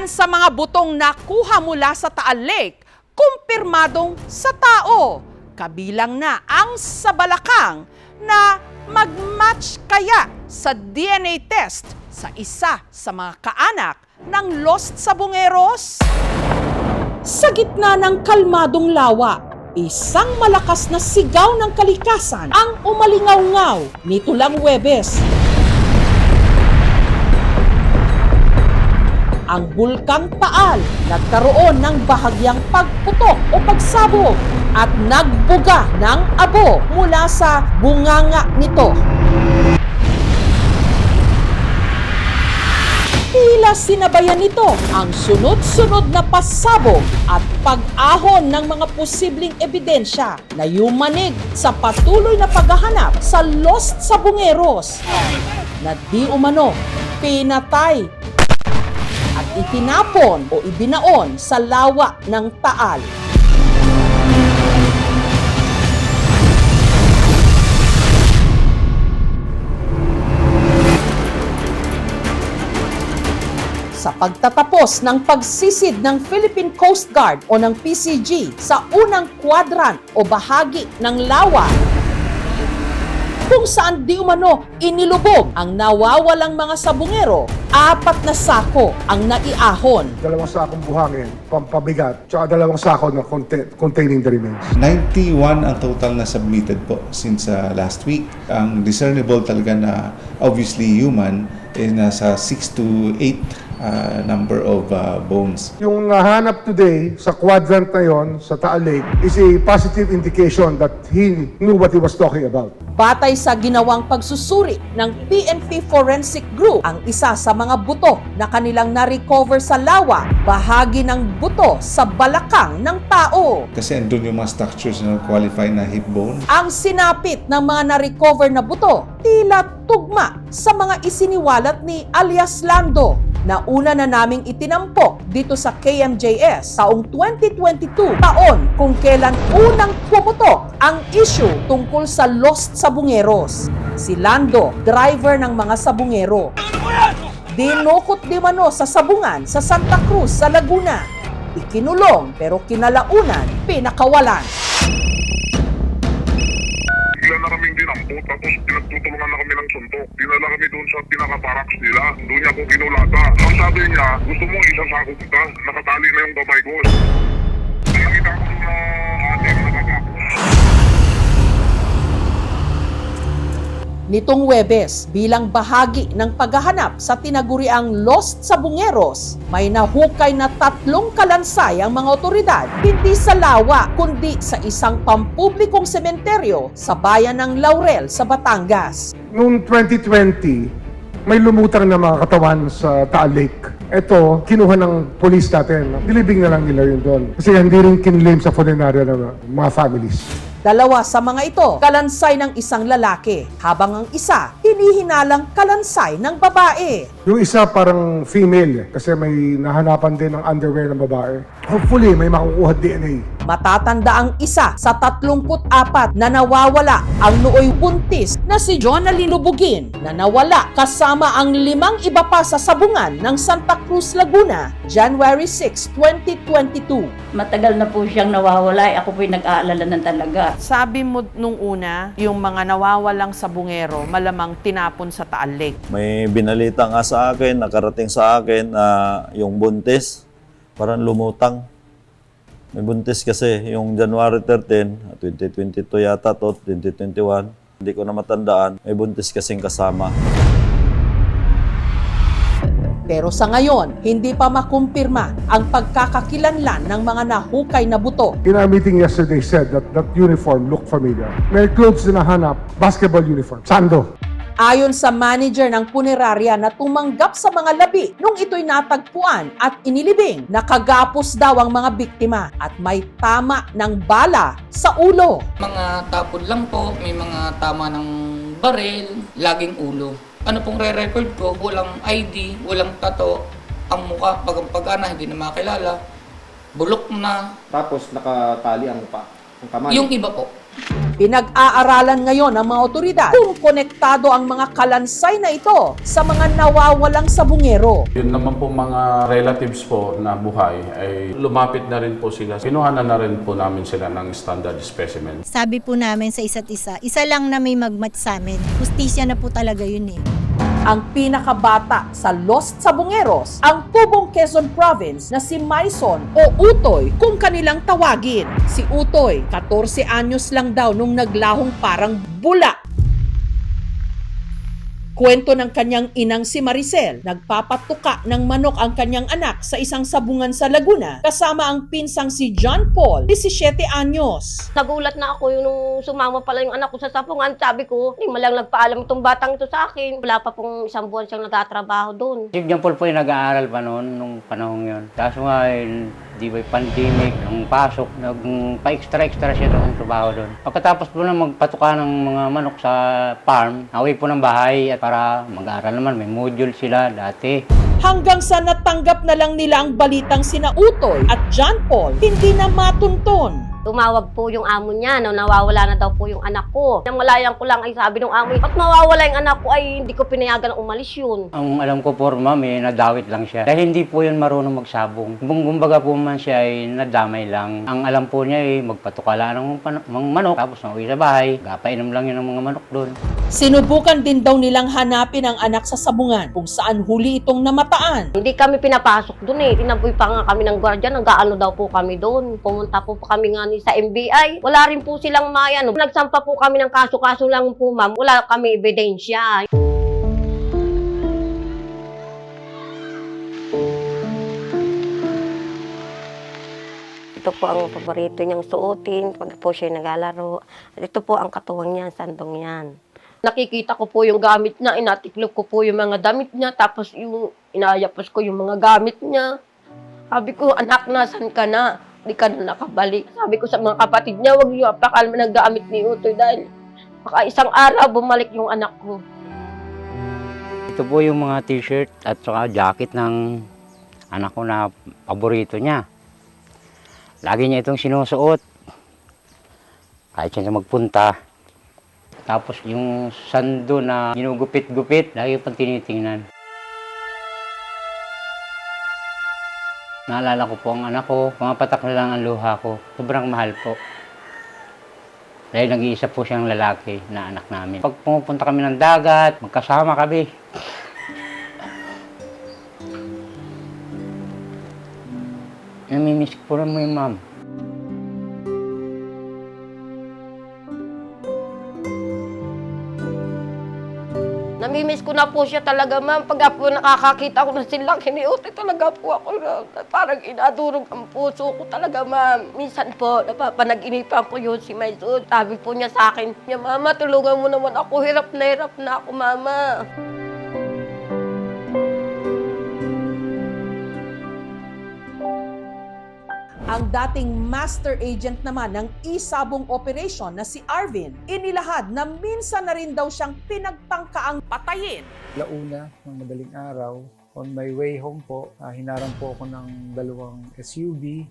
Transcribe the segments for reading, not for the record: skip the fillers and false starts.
Ilan sa mga butong nakuha mula sa Taal Lake, kumpirmadong sa tao. Kabilang na ang sa balakang na mag-match kaya sa DNA test sa isa sa mga kaanak ng Lost Sabongeros? Sa gitna ng kalmadong lawa, isang malakas na sigaw ng kalikasan ang umalingaw-ngaw nito lang Huwebes. Ang bulkang Taal nagkaroon ng bahagyang pagputok o pagsabog at nagbuga ng abo mula sa bunganga nito. Tila sinabayan nito ang sunod-sunod na pasabog at pag-ahon ng mga posibleng ebidensya na yumanig sa patuloy na paghahanap sa Lost Sabongeros na di umano pinatay at itinapon o ibinaon sa lawa ng Taal. Sa pagtatapos ng pagsisid ng Philippine Coast Guard o ng PCG sa unang kwadrant o bahagi ng lawa, kung saan di umano inilubog ang nawawalang mga sabungero, 4 na sako ang naiahon. 2 sakong buhangin, pampabigat, tsaka 2 sako na containing the remains. 91 ang total na submitted po since last week. Ang discernible talaga na obviously human is nasa 6 to 8 number of bones. Yung nahanap today sa quadrant na yon sa Taal Lake is a positive indication that he knew what he was talking about. Batay sa ginawang pagsusuri ng PNP Forensic Group, ang isa sa mga buto na kanilang na-recover sa lawa, bahagi ng buto sa balakang ng tao. Kasi andun yung mga structures na qualify na hip bone. Ang sinapit ng mga na-recover na buto, tila tugma sa mga isiniwalat ni alias Lando na una na naming itinampok dito sa KMJS taong 2022, taon kung kailan unang pumutok ang issue tungkol sa Lost Sabongeros. Si Lando, driver ng mga sabungero. Dinukot di mano sa sabungan sa Santa Cruz sa Laguna. Ikinulong pero kinalaunan, pinakawalan. Bigla na kaming dinampot, tapos pinagtutulungan na kami ng suntok. Dinala kami doon sa pinaka-barracks nila. Doon niya ako kinulata. Ang sabi niya, gusto mo isasakop ka? Nakatali na yung babay ko. Nakita ko na ating nakagapos. Nitong Huwebes, bilang bahagi ng paghahanap sa tinaguriang Lost Sabongeros, may nahukay na 3 kalansay ang mga otoridad, hindi sa lawa kundi sa isang pampublikong sementeryo sa bayan ng Laurel sa Batangas. Noong 2020, may lumutang na mga katawan sa Taal Lake. Ito, kinuha ng police natin. Dilibing na lang nila yun doon. Kasi hindi rin kinlaim sa funeraria ng mga families. 2 sa mga ito, kalansay ng isang lalaki, habang ang isa, hinihinalang kalansay ng babae. Yung isa parang female kasi may nahanapan din ng underwear ng babae. Hopefully, may makukuha DNA. Matatanda ang isa sa 34 na nawawala ang nooy buntis na si Jonalyn Lubugin na nawala kasama ang 5 iba pa sa sabungan ng Santa Cruz, Laguna, January 6, 2022. Matagal na po siyang nawawala. Ako po'y nag-aalala na talaga. Sabi mo nung una, yung mga nawawalang sabungero, malamang tinapon sa Taal Lake. May binalita nga sa akin, nakarating sa akin na yung buntis, parang lumutang. May buntis kasi, yung January 13, 2022 yata to, 2021, hindi ko na matandaan, may buntis kasing kasama. Pero sa ngayon, hindi pa makumpirma ang pagkakakilanlan ng mga nahukay na buto. In our meeting yesterday said that that uniform looked familiar. May clothes na nahanap, basketball uniform, sando. Ayon sa manager ng punerarya na tumanggap sa mga labi nung ito'y natagpuan at inilibing, nakagapos daw ang mga biktima at may tama ng bala sa ulo. Mga tapon lang po, may mga tama ng baril, laging ulo. Ano pong re-record ko, walang ID, walang tato, ang mukha, pag-ana, hindi na makilala, bulok na. Tapos nakatali ang kamay. Yung iba po. Pinag-aaralan ngayon ng mga otoridad kung konektado ang mga kalansay na ito sa mga nawawalang sabungero. Yun naman po mga relatives po na buhay ay lumapit na rin po sila. Kinuhanan na rin po namin sila ng standard specimen. Sabi po namin sa isa't isa lang na may magmatch sa amin. Hustisya na po talaga yun eh. Ang pinakabata sa Lost Sabungeros, ang Tubong Quezon Province na si Maison o Utoy kung kanilang tawagin. Si Utoy, 14 anyos lang daw nung naglahong parang bula. Kwento ng kanyang inang si Maricel, nagpapatuka ng manok ang kanyang anak sa isang sabungan sa Laguna kasama ang pinsang si John Paul, 17 anyos. Nagulat na ako yung nung sumama pala yung anak ko sa sapungan. Sabi ko, hindi mo lang nagpaalam itong batang ito sa akin. Wala pa pong 1 buwan siyang nagtatrabaho doon. Si John Paul po yung nag-aaral pa noon, nung panahon yun. Kaso nga, di ba pandemic, nung pasok, nagpa-extra siya doon trabaho doon. Pagkatapos po na magpatuka ng mga manok sa farm, nauwi po ng bahay at para mag-aaral naman, may module sila dati. Hanggang sa natanggap na lang nila ang balitang sina Utoy at John Paul hindi na matunton. Tumawag po yung amo niya na nawawala na daw po yung anak ko. Nang malayan ko lang ay sabi ng amo, at mawawala yung anak ko ay hindi ko pinayagan na umalis yun. Ang alam ko po, ma'am, nadawit lang siya. Dahil hindi po yun marunong magsabong. Kumbaga po man siya ay nadamay lang. Ang alam po niya ay magpatukala ng mga manok, tapos nauwi sa bahay, gapainom lang yun ng mga manok doon. Sinubukan din daw nilang hanapin ang anak sa sabungan kung saan huli itong namataan. Hindi kami pinapasok doon eh. Tinaboy pa nga kami ng gwardiya, nag-aano daw po kami doon. Pumunta po kami nga sa NBI. Wala rin po silang mayan. Nagsampa po kami ng kaso-kaso lang po, ma'am. Wala kami ebidensya. Ito po ang paborito niyang suotin pag po siya naglalaro. At ito po ang katuwang niya, sandong yan. Nakikita ko po yung gamit niya, inatiklop ko po yung mga damit niya, tapos yung inayapos ko yung mga gamit niya. Sabi ko, anak, nasan ka na? Di ka na nakabalik. Sabi ko sa mga kapatid niya, huwag niyo apakalma ng gamit ni Utoy dahil baka isang araw bumalik yung anak ko. Ito po yung mga t-shirt at saka jacket ng anak ko na paborito niya. Lagi niya itong sinusuot. Kahit siya magpunta. Tapos yung sando na ginugupit-gupit, lagi pang tinitingnan. Naalala ko po ang anak ko, pumapatak na lang ang luha ko. Sobrang mahal po. Dahil nag-iisa po siyang lalaki na anak namin. Pag pumupunta kami ng dagat, magkasama kami. Namimiss ko po mo yung ma'am. Namimiss ko na po siya talaga, ma'am. Pag po nakakakita ko na silang hiniuti talaga po ako na parang inadurog ang puso ko talaga, ma'am. Minsan po, napapanag-inipan ko yun si Maison. Sabi po niya sa akin, Mama, tulungan mo naman ako. Hirap na ako, Mama. Ang dating master agent naman ng isabong operation na si Arvin, inilahad na minsan na rin daw siyang pinagtangkaang patayin. Launa ng madaling araw, on my way home po, hinarang po ako ng 2 SUV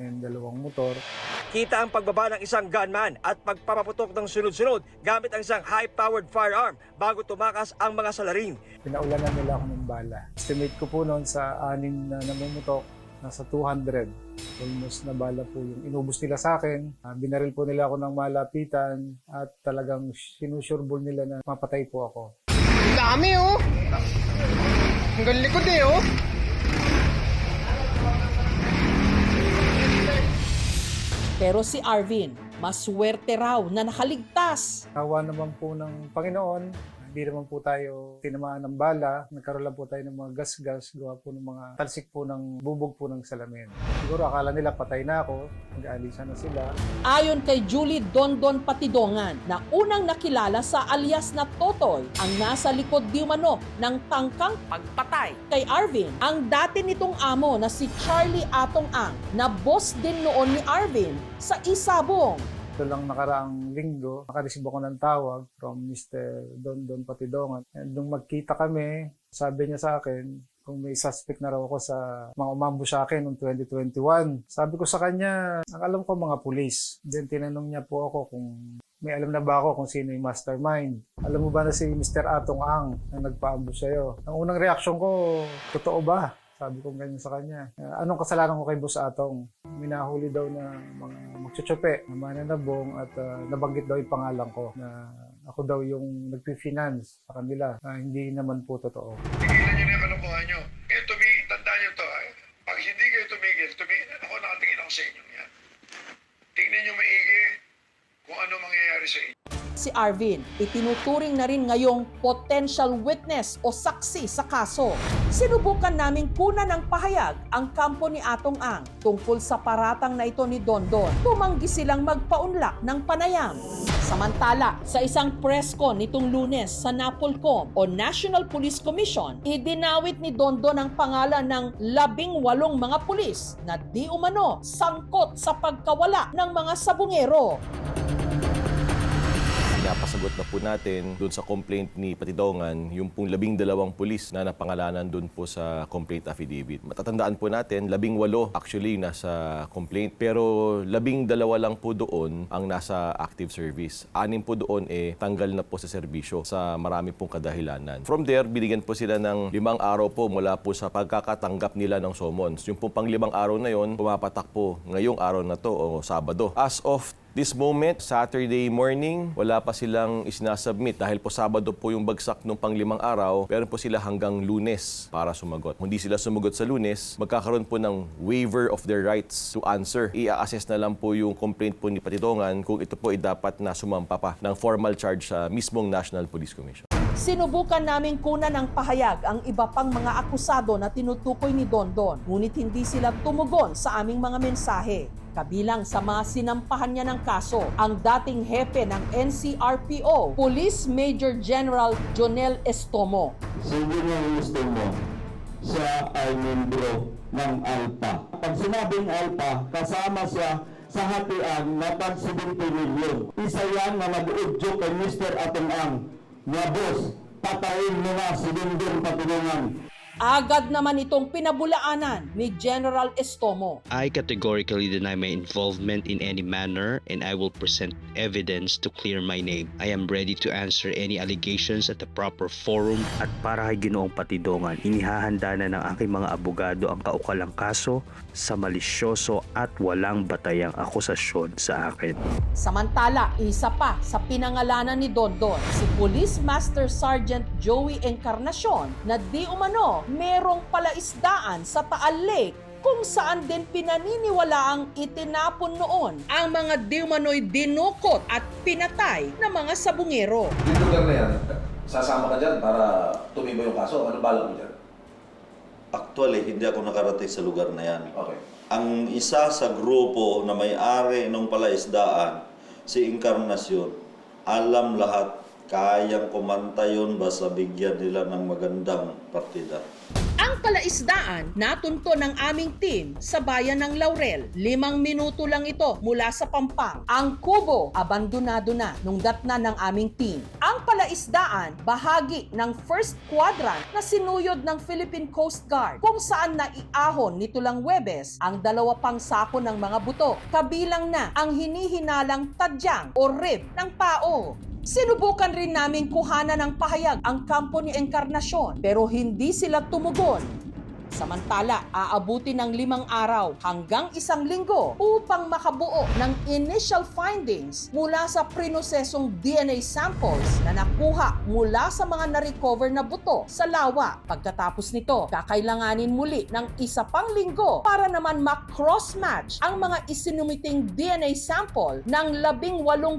and 2 motor. Kita ang pagbaba ng isang gunman at pagpapaputok ng sunod-sunod gamit ang isang high-powered firearm bago tumakas ang mga salarin. Pinaulanan nila ako ng bala. Estimate ko po noon sa 6 na namumutok, nasa 200. Almost na bala po yung inubos nila sa akin. Binaril po nila ako ng malapitan at talagang sinusureball nila na mapatay po ako. Ang dami oh! Hanggang likod eh oh! Pero si Arvin, maswerte raw na nakaligtas. Nawa naman po ng Panginoon. Hindi naman po tayo tinamaan ng bala. Nagkaroon lang po tayo ng mga gas-gas, gawa po ng mga talsik po ng bubog po ng salamin. Siguro akala nila patay na ako, mag-aalisan na sila. Ayon kay Julie Dondon Patidongan na unang nakilala sa alias na Totoy, ang nasa likod di umano ng tangkang pagpatay kay Arvin, ang dati nitong amo na si Charlie Atong Ang, na boss din noon ni Arvin sa isabong. Ito lang nakaraang linggo, nakareceive ako ng tawag from Mr. Dondon Patidongan. And nung magkita kami, sabi niya sa akin kung may suspect na raw ako sa mga umambo sa akin noong 2021. Sabi ko sa kanya, ang alam ko mga pulis. Then tinanong niya po ako kung May alam na ba ako kung sino yung mastermind? Alam mo ba na si Mr. Atong Ang na nagpa-ambush sa'yo? Ang unang reaksyon ko, totoo ba? Sabi ko ganyan sa kanya. Anong kasalanan ko kay Boss Atong? Minahuli daw na mga magtsutsupe, na mananabong at nabanggit daw yung pangalan ko na ako daw yung nagpi-finance sa kanila. Hindi naman po totoo. Tigilan niyo na yung kalokohan niyo. Tandaan niyo to. Pag hindi kayo tumigil, ako nakatingin ako sa inyo yan. Tingnan niyo maigi kung ano mangyayari sa inyo. Si Arvin, itinuturing na rin ngayong potential witness o saksi sa kaso. Sinubukan naming kunan ng pahayag ang kampo ni Atong Ang tungkol sa paratang na ito ni Dondon. Tumanggi silang magpaunlak ng panayam. Samantala, sa isang press con nitong Lunes sa NAPOLCOM o National Police Commission, idinawit ni Dondon ang pangalan ng 18 mga pulis na di umano sangkot sa pagkawala ng mga sabungero. Napasagot na po natin doon sa complaint ni Patidongan yung pong 12 pulis na napangalanan doon po sa complaint affidavit. Matatandaan po natin, 18 actually nasa complaint pero 12 lang po doon ang nasa active service. 6 po doon tanggal na po sa serbisyo sa marami pong kadahilanan. From there, binigyan po sila ng 5 araw po mula po sa pagkakatanggap nila ng summons. Yung pong pang 5 araw na yon, pumapatak po ngayong araw na to o Sabado. As of this moment, Saturday morning, wala pa silang isinasubmit dahil po Sabado po yung bagsak nung pang 5 araw. Meron po sila hanggang Lunes para sumagot. Kung hindi sila sumagot sa Lunes, magkakaroon po ng waiver of their rights to answer. I-assess na lang po yung complaint po ni Patidongan kung ito po ay dapat na sumampa pa ng formal charge sa mismong National Police Commission. Sinubukan naming kunan ng pahayag ang iba pang mga akusado na tinutukoy ni Dondon, ngunit hindi sila tumugon sa aming mga mensahe. Kabilang sa mga sinampahan niya ng kaso, ang dating hepe ng NCRPO, Police Major General Jonel Estomo. Si General Estomo, siya ay membro ng ALPA. Pag sinabing ALPA, kasama siya sa hatian na tag 70 milyon. Isa yan na nag-udyo kay Mr. Atong Ang. Nga boss, patayin mo na si Dondon Patidongan. Agad naman itong pinabulaanan ni General Estomo. I categorically deny my involvement in any manner and I will present evidence to clear my name. I am ready to answer any allegations at the proper forum. At para kay Ginoong Patidongan, inihahanda na ng aking mga abogado ang kaukalang kaso sa malisyoso at walang batayang akusasyon sa akin. Samantala, isa pa sa pinangalanan ni Dondon, si Police Master Sergeant Joey Encarnacion na di umano merong palaisdaan sa Taal Lake kung saan din pinaniniwalaang itinapon noon ang mga di umano'y dinukot at pinatay na mga sabungero. Yung lugar na yan, sasama ka dyan para tumibay yung kaso? Ano balak mo dyan? Actually, hindi ako nakarating sa lugar na yan. Okay. Ang isa sa grupo na may-ari ng palaisdaan, si Encarnacion, alam lahat, kayang kumanta yun basta bigyan nila ng magandang partida. Ang palaisdaan, natunto ng aming team sa bayan ng Laurel. 5 minuto lang ito mula sa Pampang. Ang kubo, abandonado na nung datna ng aming team. Ang palaisdaan, bahagi ng first quadrant na sinuyod ng Philippine Coast Guard kung saan naiahon nito lang Huwebes ang 2 pang sako ng mga buto. Kabilang na ang hinihinalang tadyang o rib ng tao. Sinubukan rin naming kuhanan ng pahayag ang kampo ni Encarnacion pero hindi sila tumugon. Samantala, aabuti ng 5 araw hanggang 1 linggo upang makabuo ng initial findings mula sa prinosesong DNA samples na nakuha mula sa mga na-recover na buto sa lawa. Pagkatapos nito, kakailanganin muli ng 1 pang linggo para naman ma-cross-match ang mga isinumiting DNA sample ng 18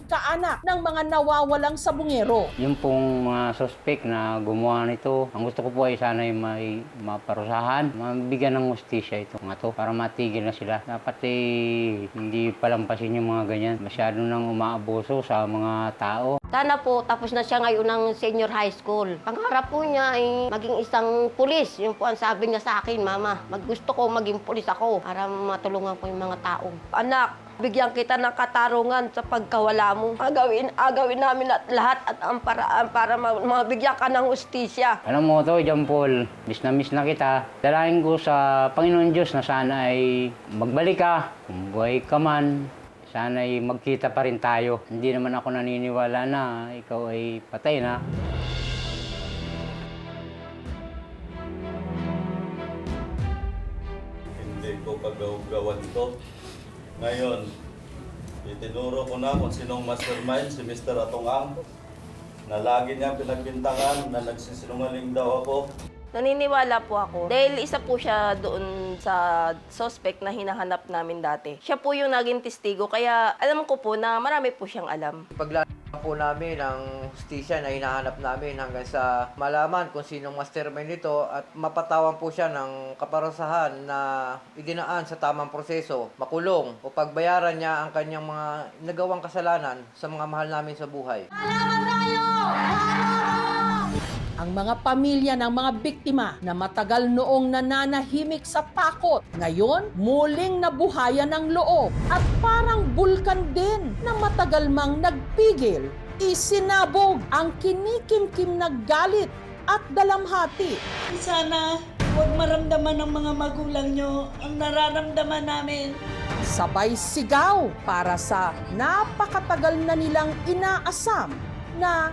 kaanak ng mga nawawalang sabungero. Yung pong mga suspect na gumawa nito, ang gusto ko po ay sana may maparusahan, mabigyan ng hustisya ito mga to para matigil na sila. Dapat hindi palampasin yung mga ganyan. Masyado nang umaabuso sa mga tao. Sana po tapos na siya ngayon ng senior high school. Pangarap po niya ay maging isang pulis. Yun po ang sabi niya sa akin, Mama, gusto ko maging pulis ako para matulungan ko yung mga tao. Anak, bigyan kita ng katarungan sa pagkawala mo. Agawin namin lahat at ang paraan para mabigyan ka ng hustisya. Alam mo to, John Paul, miss na kita. Dalahin ko sa Panginoon Diyos na sana ay magbalik ka, kung buhay ka man, Sana'y magkita pa rin tayo. Hindi naman ako naniniwala na ikaw ay patay na. Hindi ko kagaw-gawan to. Ngayon, itinuro ko na kung sinong mastermind, si Mr. Atongang, na lagi niya pinagbintangan na nagsisinungaling daw ako. Naniniwala po ako dahil isa po siya doon sa suspect na hinahanap namin dati. Siya po yung naging testigo kaya alam ko po na marami po siyang alam. Paglalaman po namin ang hustisya na hinahanap namin hanggang sa malaman kung sinong mastermind nito at mapatawan po siya ng kaparusahan na idinaan sa tamang proseso, makulong o pagbayaran niya ang kanyang mga nagawang kasalanan sa mga mahal namin sa buhay. Ang mga pamilya ng mga biktima na matagal noong nananahimik sa takot, ngayon muling nabuhayan ng loob at parang bulkan din na matagal mang nagpigil, isinabog ang kinikimkim na galit at dalamhati. Sana huwag maramdaman ng mga magulang nyo ang nararamdaman namin. Sabay sigaw para sa napakatagal na nilang inaasam na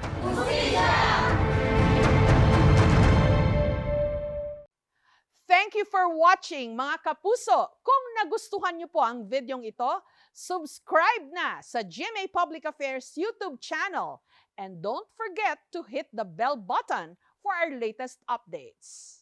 Thank you for watching, mga kapuso. Kung nagustuhan niyo po ang videong ito, subscribe na sa GMA Public Affairs YouTube channel. And don't forget to hit the bell button for our latest updates.